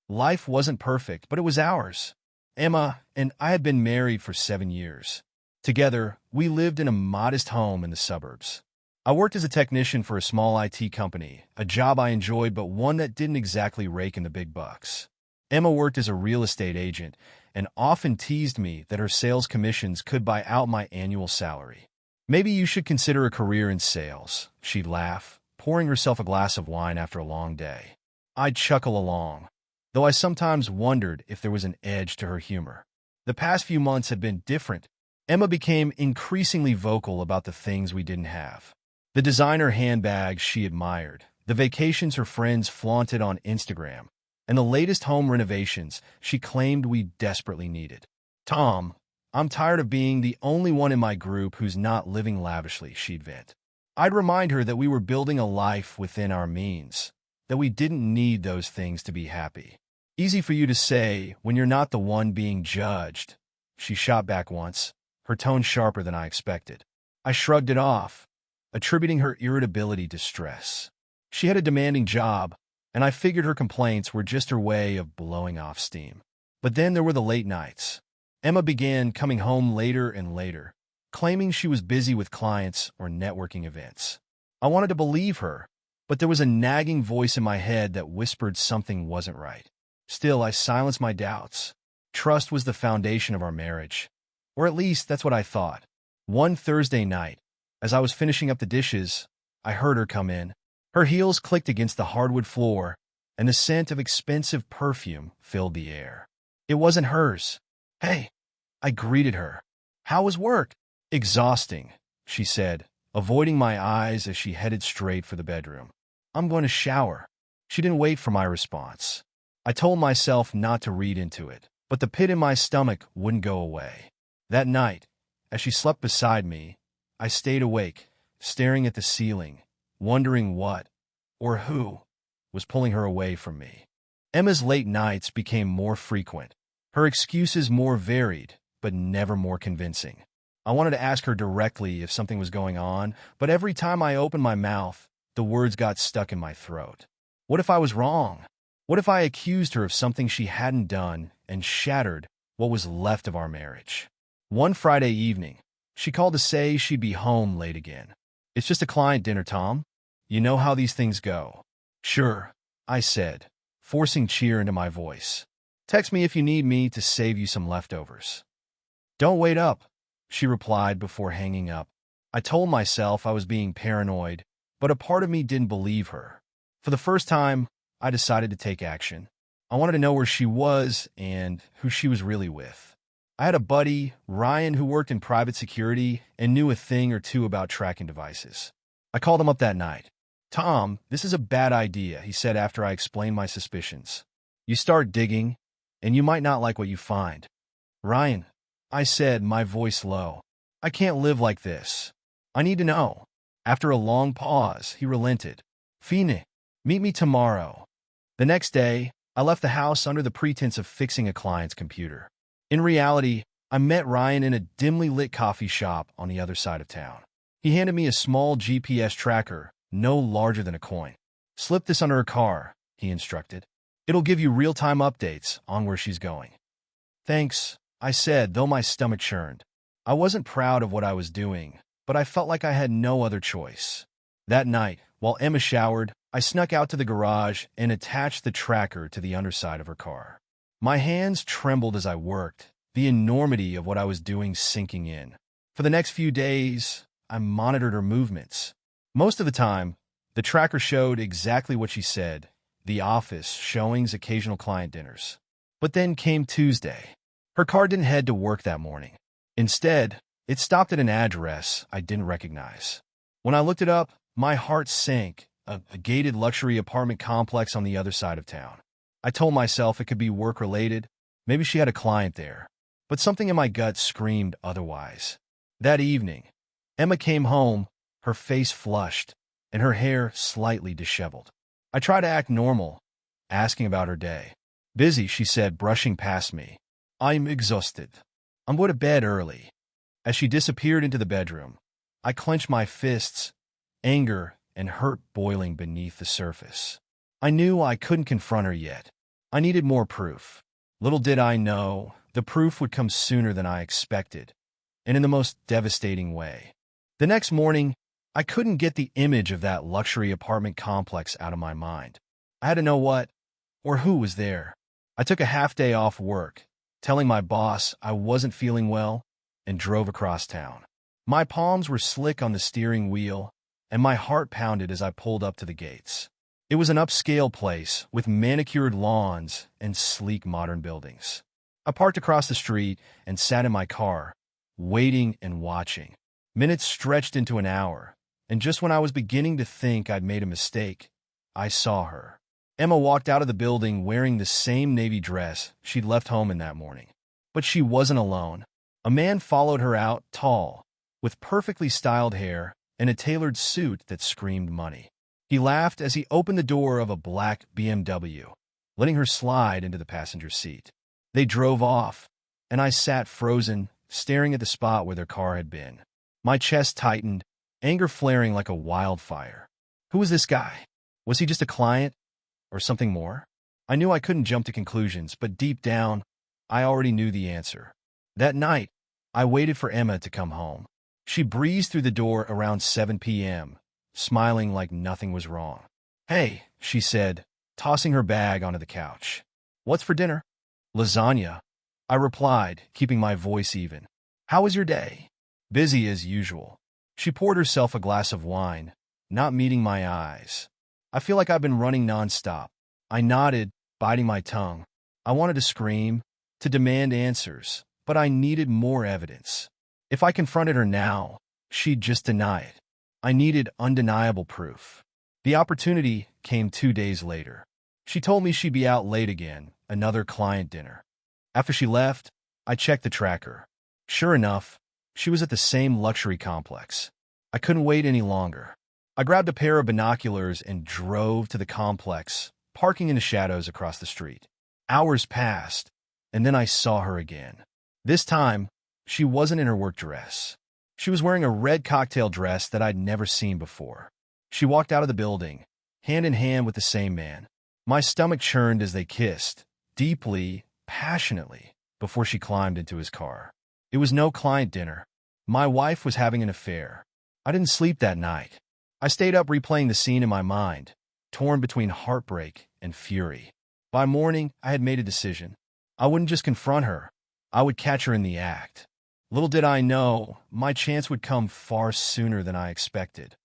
Life wasn't perfect, but it was ours. Emma and I had been married for 7 years. Together, we lived in a modest home in the suburbs. I worked as a technician for a small IT company, a job I enjoyed but one that didn't exactly rake in the big bucks. Emma worked as a real estate agent and often teased me that her sales commissions could buy out my annual salary. "Maybe you should consider a career in sales," she'd laugh, pouring herself a glass of wine after a long day. I'd chuckle along, though I sometimes wondered if there was an edge to her humor. The past few months had been different. Emma became increasingly vocal about the things we didn't have. The designer handbags she admired, the vacations her friends flaunted on Instagram, and the latest home renovations she claimed we desperately needed. "Tom, I'm tired of being the only one in my group who's not living lavishly," she'd vent. I'd remind her that we were building a life within our means, that we didn't need those things to be happy. "Easy for you to say when you're not the one being judged," she shot back once, her tone sharper than I expected. I shrugged it off, attributing her irritability to stress. She had a demanding job, and I figured her complaints were just her way of blowing off steam. But then there were the late nights. Emma began coming home later and later, claiming she was busy with clients or networking events. I wanted to believe her, but there was a nagging voice in my head that whispered something wasn't right. Still, I silenced my doubts. Trust was the foundation of our marriage. Or at least that's what I thought. One Thursday night, as I was finishing up the dishes, I heard her come in. Her heels clicked against the hardwood floor, and the scent of expensive perfume filled the air. It wasn't hers. "Hey," I greeted her. "How was work?" "Exhausting," she said, avoiding my eyes as she headed straight for the bedroom. "I'm going to shower." She didn't wait for my response. I told myself not to read into it, but the pit in my stomach wouldn't go away. That night, as she slept beside me, I stayed awake, staring at the ceiling, wondering what, or who, was pulling her away from me. Emma's late nights became more frequent, her excuses more varied, but never more convincing. I wanted to ask her directly if something was going on, but every time I opened my mouth, the words got stuck in my throat. What if I was wrong? What if I accused her of something she hadn't done and shattered what was left of our marriage? One Friday evening, she called to say she'd be home late again. "It's just a client dinner, Tom. You know how these things go." "Sure," I said, forcing cheer into my voice. "Text me if you need me to save you some leftovers." "Don't wait up," she replied before hanging up. I told myself I was being paranoid, but a part of me didn't believe her. For the first time, I decided to take action. I wanted to know where she was and who she was really with. I had a buddy, Ryan, who worked in private security and knew a thing or two about tracking devices. I called him up that night. "Tom, this is a bad idea," he said after I explained my suspicions. "You start digging, and you might not like what you find." "Ryan," I said, my voice low, "I can't live like this. I need to know." After a long pause, he relented. "Fine, meet me tomorrow." The next day, I left the house under the pretense of fixing a client's computer. In reality, I met Ryan in a dimly lit coffee shop on the other side of town. He handed me a small GPS tracker, no larger than a coin. "Slip this under her car," he instructed. "It'll give you real-time updates on where she's going." "Thanks," I said, though my stomach churned. I wasn't proud of what I was doing, but I felt like I had no other choice. That night, while Emma showered, I snuck out to the garage and attached the tracker to the underside of her car. My hands trembled as I worked, the enormity of what I was doing sinking in. For the next few days, I monitored her movements. Most of the time, the tracker showed exactly what she said: the office, showings, occasional client dinners. But then came Tuesday. Her car didn't head to work that morning. Instead, it stopped at an address I didn't recognize. When I looked it up, my heart sank, a gated luxury apartment complex on the other side of town. I told myself it could be work-related. Maybe she had a client there. But something in my gut screamed otherwise. That evening, Emma came home, her face flushed, and her hair slightly disheveled. I tried to act normal, asking about her day. "Busy," she said, brushing past me. "I'm exhausted. I'm going to bed early." As she disappeared into the bedroom, I clenched my fists, anger and hurt boiling beneath the surface. I knew I couldn't confront her yet. I needed more proof. Little did I know, the proof would come sooner than I expected, and in the most devastating way. The next morning, I couldn't get the image of that luxury apartment complex out of my mind. I had to know what or who was there. I took a half day off work, telling my boss I wasn't feeling well, and drove across town. My palms were slick on the steering wheel, and my heart pounded as I pulled up to the gates. It was an upscale place with manicured lawns and sleek modern buildings. I parked across the street and sat in my car, waiting and watching. Minutes stretched into an hour, and just when I was beginning to think I'd made a mistake, I saw her. Emma walked out of the building wearing the same navy dress she'd left home in that morning. But she wasn't alone. A man followed her out, tall, with perfectly styled hair and a tailored suit that screamed money. He laughed as he opened the door of a black BMW, letting her slide into the passenger seat. They drove off, and I sat frozen, staring at the spot where their car had been. My chest tightened, anger flaring like a wildfire. Who was this guy? Was he just a client? Or something more? I knew I couldn't jump to conclusions, but deep down, I already knew the answer. That night, I waited for Emma to come home. She breezed through the door around 7 p.m., smiling like nothing was wrong. "Hey," she said, tossing her bag onto the couch. "What's for dinner?" "Lasagna," I replied, keeping my voice even. "How was your day?" "Busy as usual." She poured herself a glass of wine, not meeting my eyes. "I feel like I've been running nonstop." I nodded, biting my tongue. I wanted to scream, to demand answers, but I needed more evidence. If I confronted her now, she'd just deny it. I needed undeniable proof. The opportunity came 2 days later. She told me she'd be out late again, another client dinner. After she left, I checked the tracker. Sure enough, she was at the same luxury complex. I couldn't wait any longer. I grabbed a pair of binoculars and drove to the complex, parking in the shadows across the street. Hours passed, and then I saw her again. This time, she wasn't in her work dress. She was wearing a red cocktail dress that I'd never seen before. She walked out of the building, hand in hand with the same man. My stomach churned as they kissed, deeply, passionately, before she climbed into his car. It was no client dinner. My wife was having an affair. I didn't sleep that night. I stayed up replaying the scene in my mind, torn between heartbreak and fury. By morning, I had made a decision. I wouldn't just confront her. I would catch her in the act. Little did I know, my chance would come far sooner than I expected.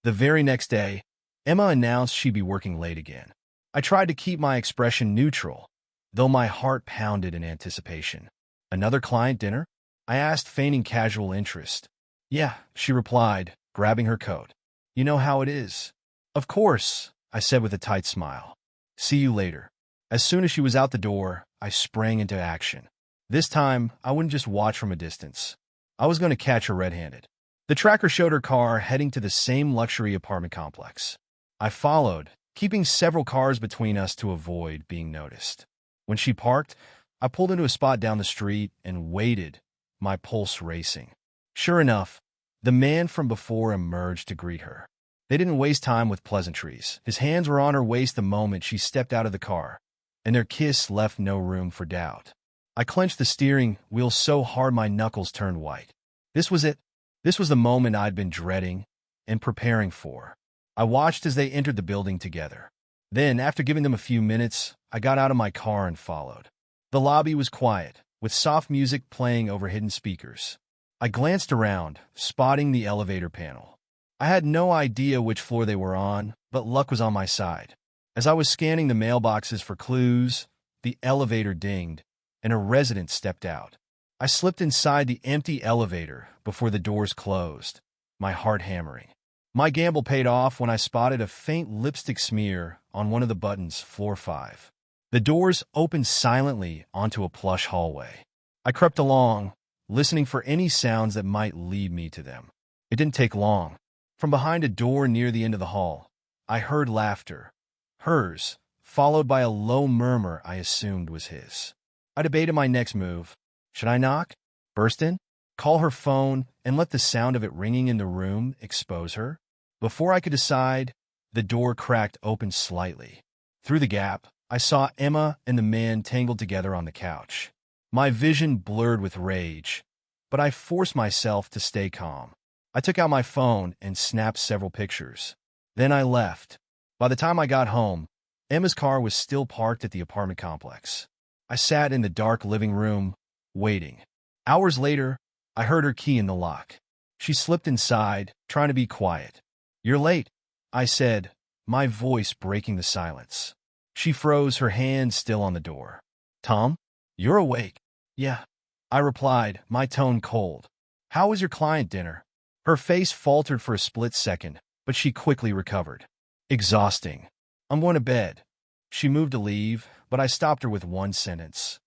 The very next day, Emma announced she'd be working late again. I tried to keep my expression neutral, though my heart pounded in anticipation. "Another client dinner?" I asked, feigning casual interest. "Yeah," she replied, grabbing her coat. "You know how it is." "Of course," I said with a tight smile. "See you later." As soon as she was out the door, I sprang into action. This time, I wouldn't just watch from a distance. I was going to catch her red-handed. The tracker showed her car heading to the same luxury apartment complex. I followed, keeping several cars between us to avoid being noticed. When she parked, I pulled into a spot down the street and waited, my pulse racing. Sure enough, the man from before emerged to greet her. They didn't waste time with pleasantries. His hands were on her waist the moment she stepped out of the car, and their kiss left no room for doubt. I clenched the steering wheel so hard my knuckles turned white. This was it. This was the moment I'd been dreading and preparing for. I watched as they entered the building together. Then, after giving them a few minutes, I got out of my car and followed. The lobby was quiet, with soft music playing over hidden speakers. I glanced around, spotting the elevator panel. I had no idea which floor they were on, but luck was on my side. As I was scanning the mailboxes for clues, the elevator dinged, and a resident stepped out. I slipped inside the empty elevator before the doors closed, my heart hammering. My gamble paid off when I spotted a faint lipstick smear on one of the buttons, floor 5. The doors opened silently onto a plush hallway. I crept along, listening for any sounds that might lead me to them. It didn't take long. From behind a door near the end of the hall, I heard laughter. Hers, followed by a low murmur I assumed was his. I debated my next move. Should I knock? Burst in? Call her phone and let the sound of it ringing in the room expose her? Before I could decide, the door cracked open slightly. Through the gap, I saw Emma and the man tangled together on the couch. My vision blurred with rage, but I forced myself to stay calm. I took out my phone and snapped several pictures. Then I left. By the time I got home, Emma's car was still parked at the apartment complex. I sat in the dark living room, waiting. Hours later, I heard her key in the lock. She slipped inside, trying to be quiet. "You're late," I said, my voice breaking the silence. She froze, her hand still on the door. "Tom, you're awake?" "Yeah," I replied, my tone cold. "How was your client dinner?" Her face faltered for a split second, but she quickly recovered. "Exhausting. I'm going to bed." She moved to leave, but I stopped her with one sentence.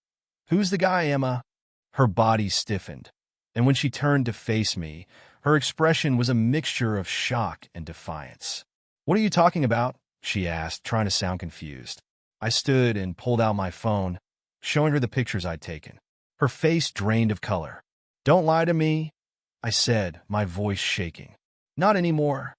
"Who's the guy, Emma?" Her body stiffened, and when she turned to face me, her expression was a mixture of shock and defiance. "What are you talking about?" she asked, trying to sound confused. I stood and pulled out my phone, showing her the pictures I'd taken. Her face drained of color. "Don't lie to me," I said, my voice shaking. "Not anymore."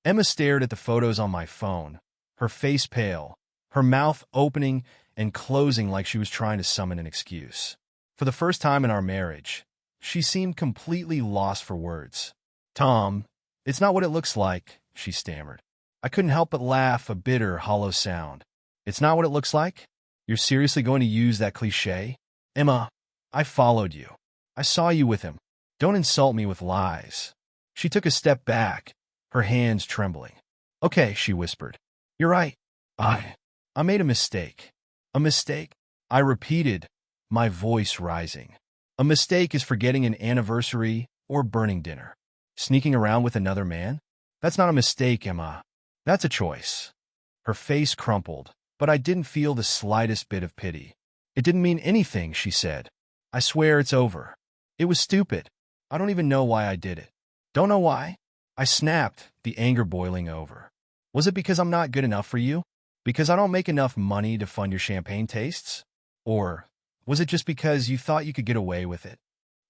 Emma stared at the photos on my phone, her face pale, her mouth opening and closing like she was trying to summon an excuse. For the first time in our marriage, she seemed completely lost for words. "Tom, it's not what it looks like," she stammered. I couldn't help but laugh, a bitter, hollow sound. "It's not what it looks like? You're seriously going to use that cliché? Emma, I followed you. I saw you with him. Don't insult me with lies." She took a step back, her hands trembling. "Okay," she whispered. "You're right. I made a mistake." "A mistake?" I repeated, my voice rising. "A mistake is forgetting an anniversary or burning dinner. Sneaking around with another man? That's not a mistake, Emma. That's a choice." Her face crumpled, but I didn't feel the slightest bit of pity. "It didn't mean anything," she said. "I swear it's over. It was stupid. I don't even know why I did it." "Don't know why?" I snapped, the anger boiling over. "Was it because I'm not good enough for you? Because I don't make enough money to fund your champagne tastes? Or was it just because you thought you could get away with it?"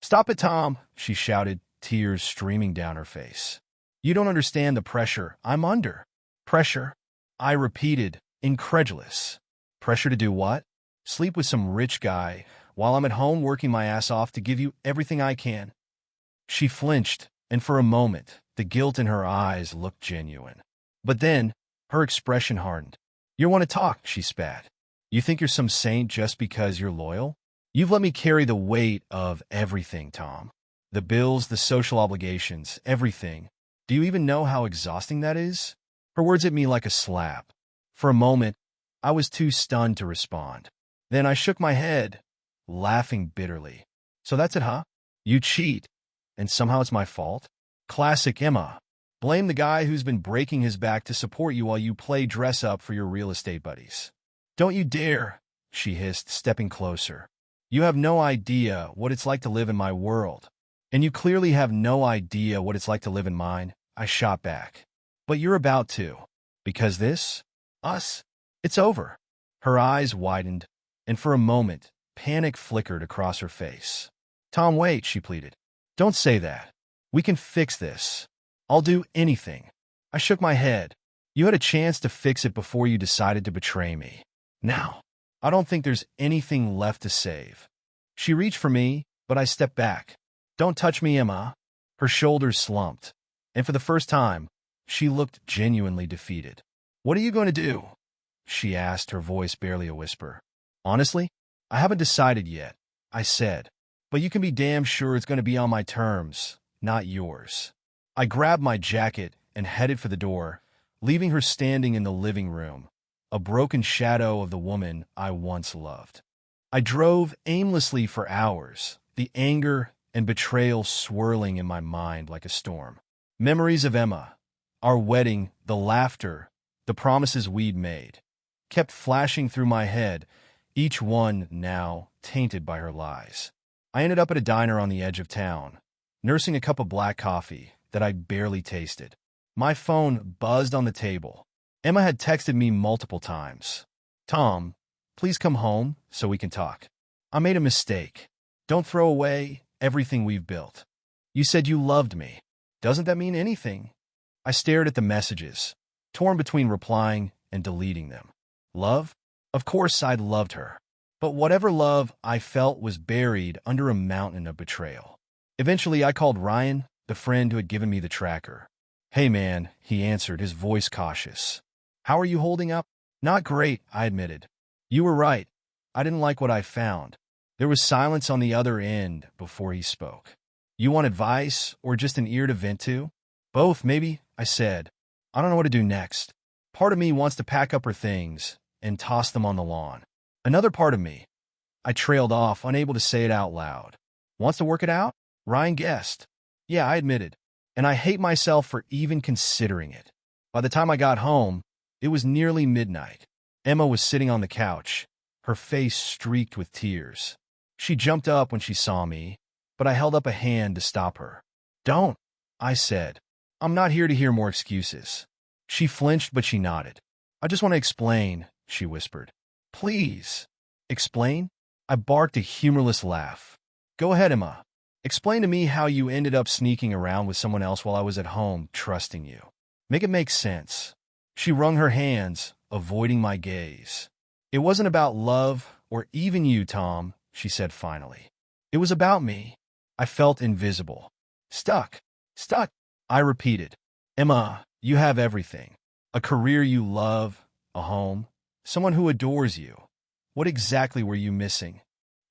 "Stop it, Tom," she shouted, tears streaming down her face. "You don't understand the pressure I'm under." "Pressure?" I repeated, incredulous. "Pressure to do what? Sleep with some rich guy while I'm at home working my ass off to give you everything I can?" She flinched, and for a moment, the guilt in her eyes looked genuine. But then, her expression hardened. "You want to talk," she spat. "You think you're some saint just because you're loyal? You've let me carry the weight of everything, Tom. The bills, the social obligations, everything. Do you even know how exhausting that is?" Her words hit me like a slap. For a moment, I was too stunned to respond. Then I shook my head, laughing bitterly. "So that's it, huh? You cheat, and somehow it's my fault? Classic Emma. Blame the guy who's been breaking his back to support you while you play dress-up for your real estate buddies." "Don't you dare," she hissed, stepping closer. "You have no idea what it's like to live in my world. And you clearly have no idea what it's like to live in mine," I shot back. "But you're about to. Because us, it's over." Her eyes widened, and for a moment, panic flickered across her face. "Tom, wait," she pleaded. "Don't say that. We can fix this. I'll do anything." I shook my head. "You had a chance to fix it before you decided to betray me. Now, I don't think there's anything left to save." She reached for me, but I stepped back. "Don't touch me, Emma." Her shoulders slumped, and for the first time, she looked genuinely defeated. "What are you going to do?" she asked, her voice barely a whisper. "Honestly, I haven't decided yet," I said. "But you can be damn sure it's going to be on my terms, not yours." I grabbed my jacket and headed for the door, leaving her standing in the living room, a broken shadow of the woman I once loved. I drove aimlessly for hours, the anger and betrayal swirling in my mind like a storm. Memories of Emma, our wedding, the laughter, the promises we'd made, kept flashing through my head, each one now tainted by her lies. I ended up at a diner on the edge of town, nursing a cup of black coffee that I barely tasted. My phone buzzed on the table. Emma had texted me multiple times. "Tom, please come home so we can talk. I made a mistake. Don't throw away everything we've built. You said you loved me. Doesn't that mean anything?" I stared at the messages, torn between replying and deleting them. Love? Of course I'd loved her. But whatever love I felt was buried under a mountain of betrayal. Eventually I called Ryan, the friend who had given me the tracker. "Hey man," he answered, his voice cautious. "How are you holding up?" "Not great," I admitted. "You were right. I didn't like what I found." There was silence on the other end before he spoke. "You want advice or just an ear to vent to?" "Both, maybe," I said. "I don't know what to do next. Part of me wants to pack up her things and toss them on the lawn. Another part of me," I trailed off, unable to say it out loud, "wants to work it out?" Ryan guessed. "Yeah," I admitted. "And I hate myself for even considering it." By the time I got home, it was nearly midnight. Emma was sitting on the couch, her face streaked with tears. She jumped up when she saw me, but I held up a hand to stop her. "Don't," I said. "I'm not here to hear more excuses." She flinched, but she nodded. "I just want to explain," she whispered. "Please." "Explain?" I barked a humorless laugh. "Go ahead, Emma. Explain to me how you ended up sneaking around with someone else while I was at home, trusting you. Make it make sense." She wrung her hands, avoiding my gaze. "It wasn't about love or even you, Tom," she said finally. "It was about me." I felt invisible. Stuck. Stuck, I repeated. "Emma, you have everything. A career you love, a home, someone who adores you. What exactly were you missing?"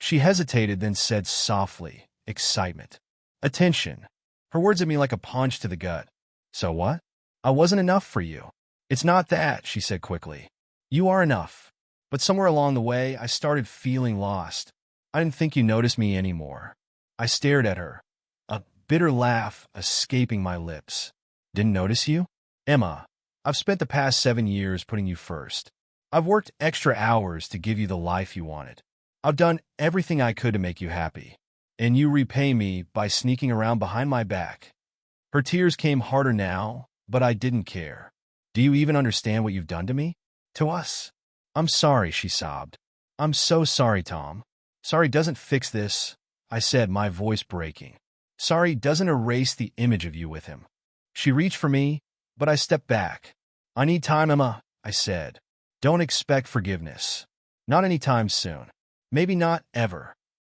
She hesitated, then said softly, "Excitement. Attention." Her words hit me like a punch to the gut. "So what? I wasn't enough for you." "It's not that," she said quickly. "You are enough. But somewhere along the way, I started feeling lost. I didn't think you noticed me anymore." I stared at her, a bitter laugh escaping my lips. "Didn't notice you? Emma, I've spent the past 7 years putting you first. I've worked extra hours to give you the life you wanted. I've done everything I could to make you happy. And you repay me by sneaking around behind my back." Her tears came harder now, but I didn't care. "Do you even understand what you've done to me? To us?" "I'm sorry," she sobbed. "I'm so sorry, Tom." "Sorry doesn't fix this," I said, my voice breaking. "Sorry doesn't erase the image of you with him." She reached for me, but I stepped back. "I need time, Emma," I said. "Don't expect forgiveness. Not anytime soon. Maybe not ever."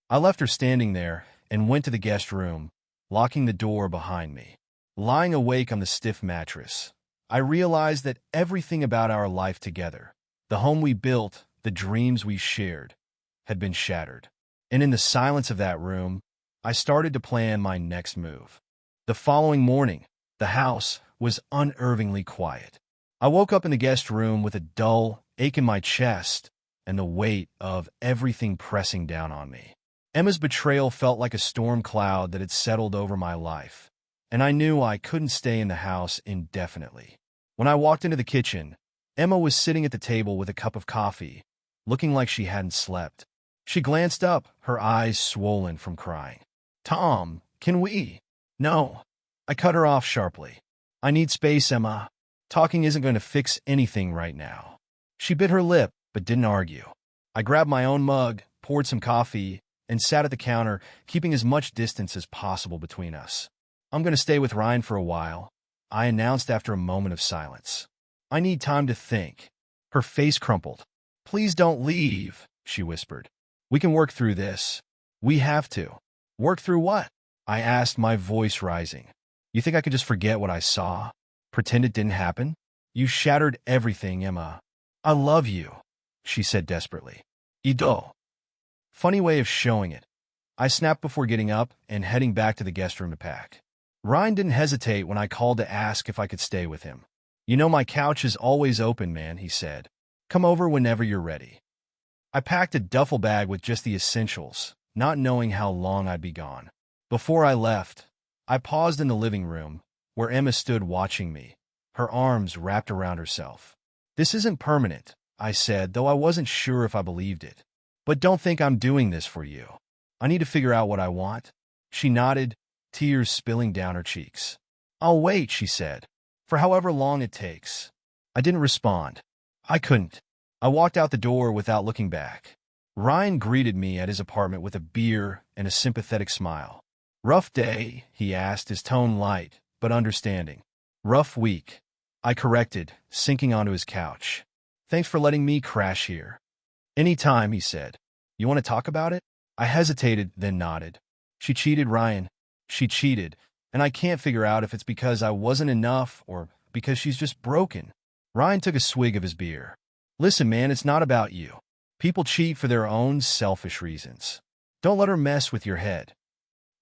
I left her standing there and went to the guest room, locking the door behind me. Lying awake on the stiff mattress, I realized that everything about our life together, the home we built, the dreams we shared, had been shattered. And in the silence of that room, I started to plan my next move. The following morning, the house was unnervingly quiet. I woke up in the guest room with a dull ache in my chest and the weight of everything pressing down on me. Emma's betrayal felt like a storm cloud that had settled over my life, and I knew I couldn't stay in the house indefinitely. When I walked into the kitchen, Emma was sitting at the table with a cup of coffee, looking like she hadn't slept. She glanced up, her eyes swollen from crying. "Tom, can we?" "No." I cut her off sharply. "I need space, Emma. Talking isn't going to fix anything right now." She bit her lip, but didn't argue. I grabbed my own mug, poured some coffee, and sat at the counter, keeping as much distance as possible between us. "I'm going to stay with Ryan for a while," I announced after a moment of silence. "I need time to think." Her face crumpled. "Please don't leave," she whispered. "We can work through this." "We have to." "Work through what?" I asked, my voice rising. "You think I could just forget what I saw? Pretend it didn't happen? You shattered everything, Emma." "I love you," she said desperately. "Ido." Funny way of showing it. I snapped before getting up and heading back to the guest room to pack. Ryan didn't hesitate when I called to ask if I could stay with him. "You know my couch is always open, man," he said. "Come over whenever you're ready." I packed a duffel bag with just the essentials, not knowing how long I'd be gone. Before I left, I paused in the living room, where Emma stood watching me, her arms wrapped around herself. "This isn't permanent," I said, though I wasn't sure if I believed it. "But don't think I'm doing this for you. I need to figure out what I want." She nodded, tears spilling down her cheeks. "I'll wait," she said, "for however long it takes." I didn't respond. I couldn't. I walked out the door without looking back. Ryan greeted me at his apartment with a beer and a sympathetic smile. "Rough day?" he asked, his tone light, but understanding. "Rough week," I corrected, sinking onto his couch. "Thanks for letting me crash here." Anytime, he said. You want to talk about it? I hesitated, then nodded. She cheated, Ryan. She cheated, and I can't figure out if it's because I wasn't enough or because she's just broken. Ryan took a swig of his beer. Listen, man, it's not about you. People cheat for their own selfish reasons. Don't let her mess with your head.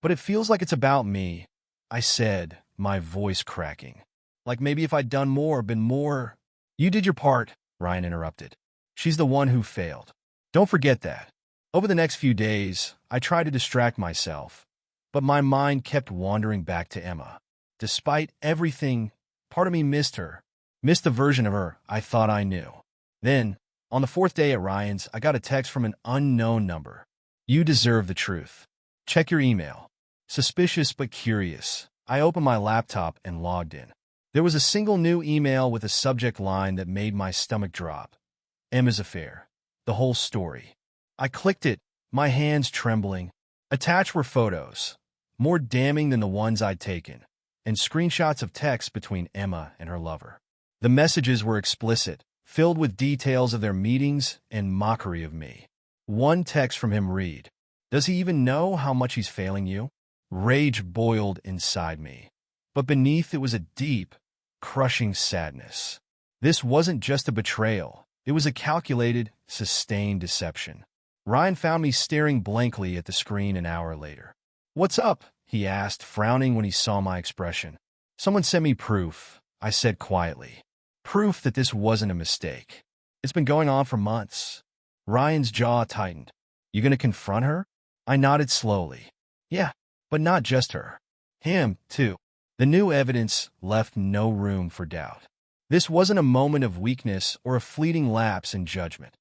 But it feels like it's about me, I said, my voice cracking. Like maybe if I'd done more, been more. You did your part, Ryan interrupted. She's the one who failed. Don't forget that. Over the next few days, I tried to distract myself, but my mind kept wandering back to Emma. Despite everything, part of me missed her, missed the version of her I thought I knew. Then, on the fourth day at Ryan's, I got a text from an unknown number. You deserve the truth. Check your email. Suspicious but curious, I opened my laptop and logged in. There was a single new email with a subject line that made my stomach drop. Emma's affair. The whole story. I clicked it, my hands trembling. Attached were photos, more damning than the ones I'd taken, and screenshots of texts between Emma and her lover. The messages were explicit, filled with details of their meetings and mockery of me. One text from him read, "Does he even know how much he's failing you?" Rage boiled inside me. But beneath it was a deep, crushing sadness. This wasn't just a betrayal. It was a calculated, sustained deception. Ryan found me staring blankly at the screen an hour later. "What's up?" he asked, frowning when he saw my expression. "Someone sent me proof," I said quietly. "Proof that this wasn't a mistake. It's been going on for months." Ryan's jaw tightened. "You gonna confront her?" I nodded slowly. "Yeah, but not just her. Him, too." The new evidence left no room for doubt. This wasn't a moment of weakness or a fleeting lapse in judgment.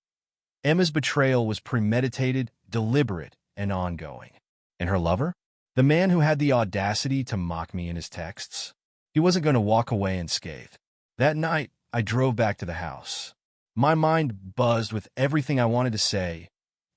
Emma's betrayal was premeditated, deliberate, and ongoing. And her lover? The man who had the audacity to mock me in his texts? He wasn't going to walk away unscathed. That night, I drove back to the house. My mind buzzed with everything I wanted to say,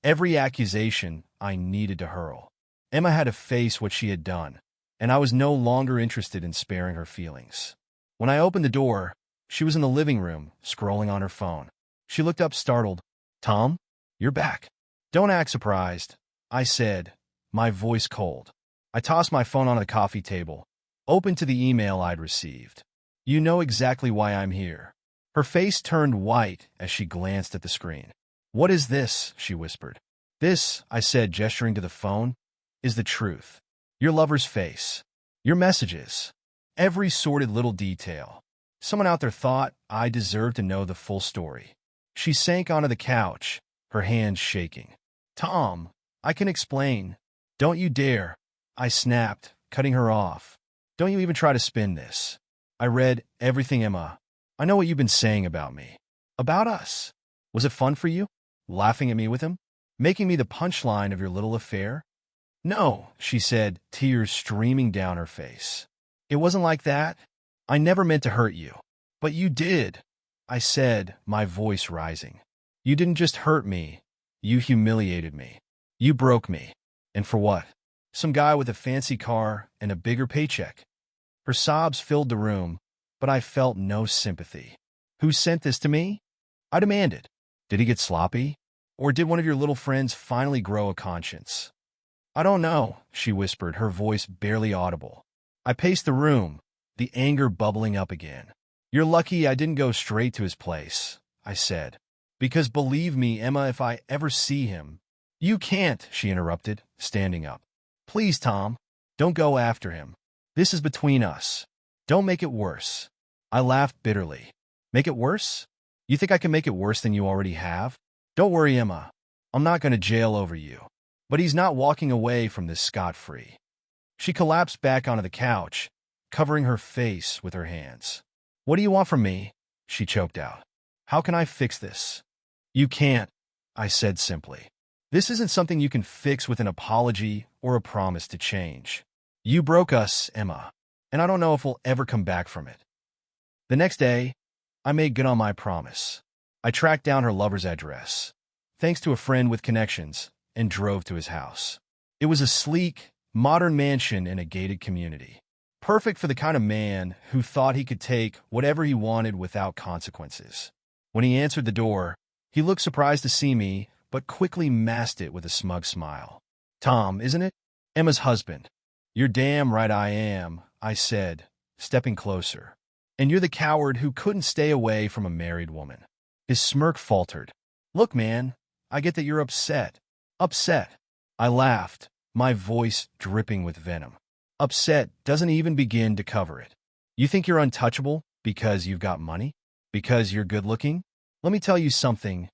every accusation I needed to hurl. Emma had to face what she had done, and I was no longer interested in sparing her feelings. When I opened the door, she was in the living room, scrolling on her phone. She looked up startled. "Tom, you're back." "Don't act surprised," I said, my voice cold. I tossed my phone onto the coffee table, opened to the email I'd received. "You know exactly why I'm here." Her face turned white as she glanced at the screen. "What is this?" she whispered. "This," I said, gesturing to the phone, "is the truth. Your lover's face. Your messages. Every sordid little detail. Someone out there thought I deserved to know the full story." She sank onto the couch, her hands shaking. "Tom, I can explain." "Don't you dare," I snapped, cutting her off. "Don't you even try to spin this. I read everything, Emma. I know what you've been saying about me. About us. Was it fun for you? Laughing at me with him? Making me the punchline of your little affair?" "No," she said, tears streaming down her face. "It wasn't like that. I never meant to hurt you." "But you did," I said, my voice rising. "You didn't just hurt me. You humiliated me. You broke me. And for what? Some guy with a fancy car and a bigger paycheck." Her sobs filled the room, but I felt no sympathy. "Who sent this to me?" I demanded. "Did he get sloppy? Or did one of your little friends finally grow a conscience?" "I don't know," she whispered, her voice barely audible. I paced the room, the anger bubbling up again. "You're lucky I didn't go straight to his place," I said. "Because believe me, Emma, if I ever see him—" "You can't," she interrupted, standing up. "Please, Tom, don't go after him. This is between us. Don't make it worse." I laughed bitterly. "Make it worse? You think I can make it worse than you already have? Don't worry, Emma. I'm not going to jail over you. But he's not walking away from this scot-free." She collapsed back onto the couch, covering her face with her hands. "What do you want from me?" she choked out. "How can I fix this?" "You can't," I said simply. "This isn't something you can fix with an apology or a promise to change. You broke us, Emma, and I don't know if we'll ever come back from it." The next day, I made good on my promise. I tracked down her lover's address, thanks to a friend with connections, and drove to his house. It was a sleek, modern mansion in a gated community. Perfect for the kind of man who thought he could take whatever he wanted without consequences. When he answered the door, He looked surprised to see me, but quickly masked it with a smug smile. Tom, isn't it? Emma's husband. You're damn right I am, I said, stepping closer. And you're the coward who couldn't stay away from a married woman. His smirk faltered. Look, man, I get that you're upset. Upset. I laughed, my voice dripping with venom. Upset doesn't even begin to cover it. You think you're untouchable because you've got money? Because you're good-looking? Let me tell you something.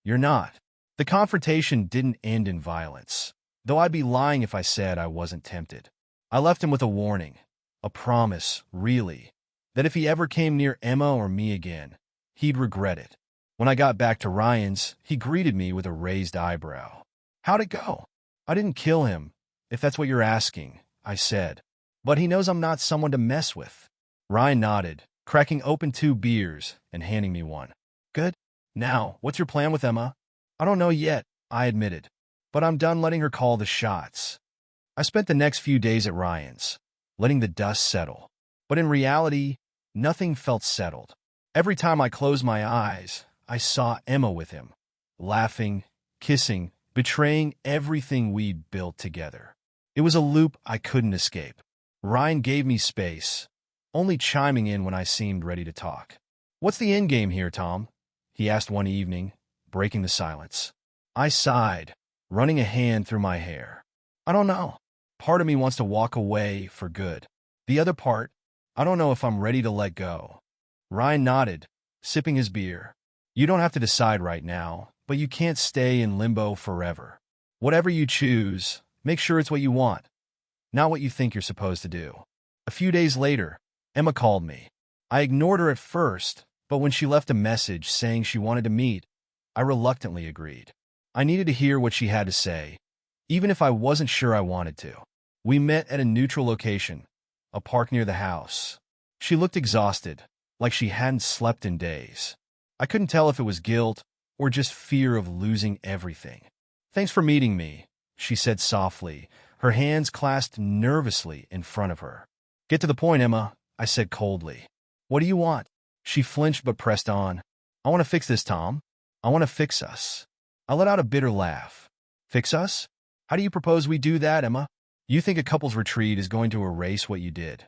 You're not. The confrontation didn't end in violence, though I'd be lying if I said I wasn't tempted. I left him with a warning, a promise, really, that if he ever came near Emma or me again, he'd regret it. When I got back to Ryan's, he greeted me with a raised eyebrow. How'd it go? I didn't kill him, if that's what you're asking, I said. But he knows I'm not someone to mess with. Ryan nodded, cracking open 2 beers and handing me one. Good. Now, what's your plan with Emma? I don't know yet, I admitted. But I'm done letting her call the shots. I spent the next few days at Ryan's, letting the dust settle. But in reality, nothing felt settled. Every time I closed my eyes, I saw Emma with him, laughing, kissing, betraying everything we'd built together. It was a loop I couldn't escape. Ryan gave me space, only chiming in when I seemed ready to talk. What's the end game here, Tom? He asked one evening, breaking the silence. I sighed, running a hand through my hair. I don't know. Part of me wants to walk away for good. The other part, I don't know if I'm ready to let go. Ryan nodded, sipping his beer. You don't have to decide right now, but you can't stay in limbo forever. Whatever you choose, make sure it's what you want, not what you think you're supposed to do. A few days later, Emma called me. I ignored her at first, but when she left a message saying she wanted to meet, I reluctantly agreed. I needed to hear what she had to say, even if I wasn't sure I wanted to. We met at a neutral location, a park near the house. She looked exhausted, like she hadn't slept in days. I couldn't tell if it was guilt or just fear of losing everything. Thanks for meeting me, she said softly, her hands clasped nervously in front of her. Get to the point, Emma, I said coldly. What do you want? She flinched but pressed on. I want to fix this, Tom. I want to fix us. I let out a bitter laugh. Fix us? How do you propose we do that, Emma? You think a couple's retreat is going to erase what you did?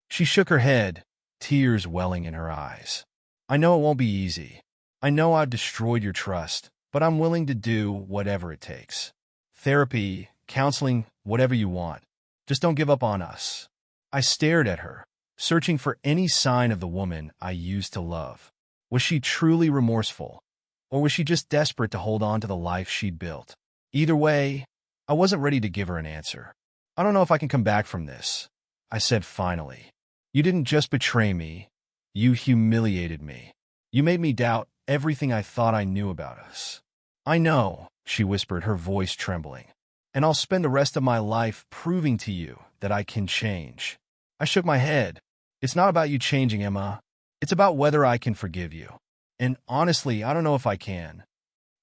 She shook her head, tears welling in her eyes. I know it won't be easy. I know I've destroyed your trust, but I'm willing to do whatever it takes. Therapy, counseling, whatever you want. Just don't give up on us. I stared at her, searching for any sign of the woman I used to love. Was she truly remorseful? Or was she just desperate to hold on to the life she'd built? Either way, I wasn't ready to give her an answer. I don't know if I can come back from this, I said finally. You didn't just betray me. You humiliated me. You made me doubt everything I thought I knew about us. I know, she whispered, her voice trembling. And I'll spend the rest of my life proving to you that I can change. I shook my head. It's not about you changing, Emma. It's about whether I can forgive you. And honestly, I don't know if I can.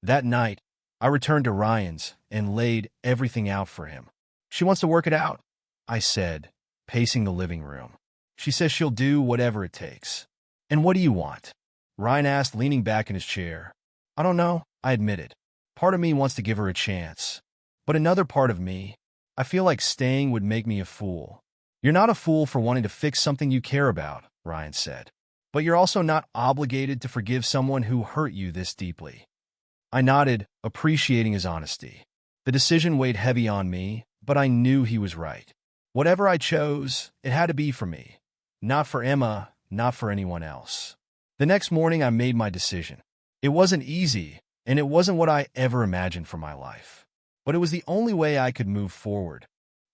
That night, I returned to Ryan's and laid everything out for him. She wants to work it out, I said, pacing the living room. She says she'll do whatever it takes. And what do you want? Ryan asked, leaning back in his chair. I don't know, I admitted. Part of me wants to give her a chance. But another part of me, I feel like staying would make me a fool. You're not a fool for wanting to fix something you care about, Ryan said. But you're also not obligated to forgive someone who hurt you this deeply. I nodded, appreciating his honesty. The decision weighed heavy on me, but I knew he was right. Whatever I chose, it had to be for me. Not for Emma, not for anyone else. The next morning, I made my decision. It wasn't easy, and it wasn't what I ever imagined for my life. But it was the only way I could move forward.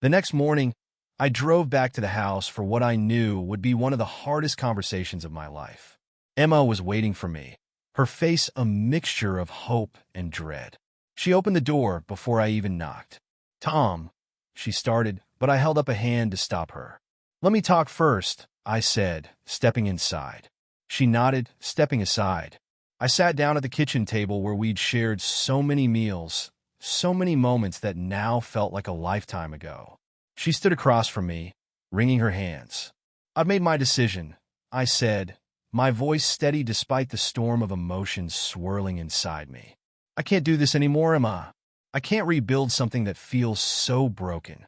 The next morning, I drove back to the house for what I knew would be one of the hardest conversations of my life. Emma was waiting for me, her face a mixture of hope and dread. She opened the door before I even knocked. Tom, she started, but I held up a hand to stop her. Let me talk first, I said, stepping inside. She nodded, stepping aside. I sat down at the kitchen table where we'd shared so many meals, so many moments that now felt like a lifetime ago. She stood across from me, wringing her hands. I've made my decision, I said, my voice steady despite the storm of emotions swirling inside me. I can't do this anymore, Emma. I can't rebuild something that feels so broken.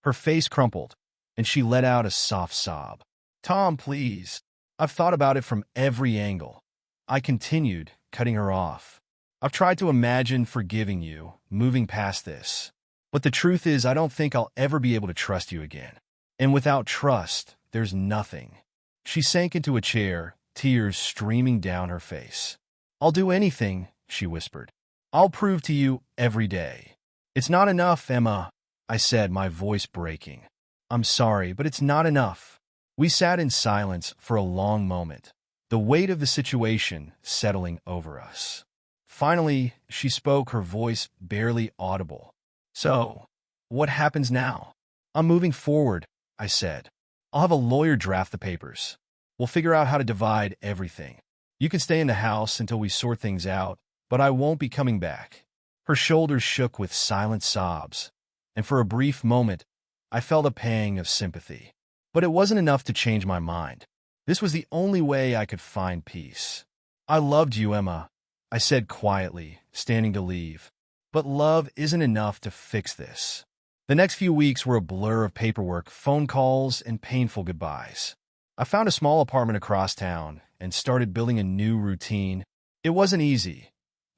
Her face crumpled, and she let out a soft sob. Tom, please. I've thought about it from every angle. I continued, cutting her off. I've tried to imagine forgiving you, moving past this. But the truth is, I don't think I'll ever be able to trust you again. And without trust, there's nothing. She sank into a chair, tears streaming down her face. I'll do anything, she whispered. I'll prove to you every day. It's not enough, Emma, I said, my voice breaking. I'm sorry, but it's not enough. We sat in silence for a long moment, the weight of the situation settling over us. Finally, she spoke, her voice barely audible. So, what happens now? I'm moving forward, I said. I'll have a lawyer draft the papers. We'll figure out how to divide everything. You can stay in the house until we sort things out, but I won't be coming back. Her shoulders shook with silent sobs, and for a brief moment, I felt a pang of sympathy. But it wasn't enough to change my mind. This was the only way I could find peace. I loved you, Emma, I said quietly, standing to leave. But love isn't enough to fix this. The next few weeks were a blur of paperwork, phone calls, and painful goodbyes. I found a small apartment across town and started building a new routine. It wasn't easy.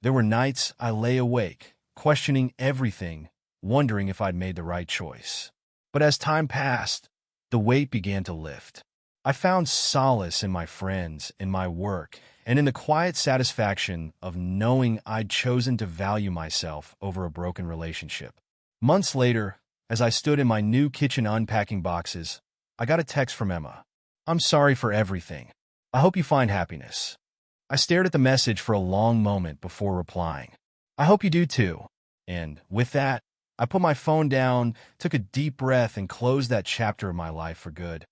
There were nights I lay awake, questioning everything, wondering if I'd made the right choice. But as time passed, the weight began to lift. I found solace in my friends, in my work, and in the quiet satisfaction of knowing I'd chosen to value myself over a broken relationship. Months later, as I stood in my new kitchen unpacking boxes, I got a text from Emma. I'm sorry for everything. I hope you find happiness. I stared at the message for a long moment before replying. I hope you do too. And with that, I put my phone down, took a deep breath, and closed that chapter of my life for good.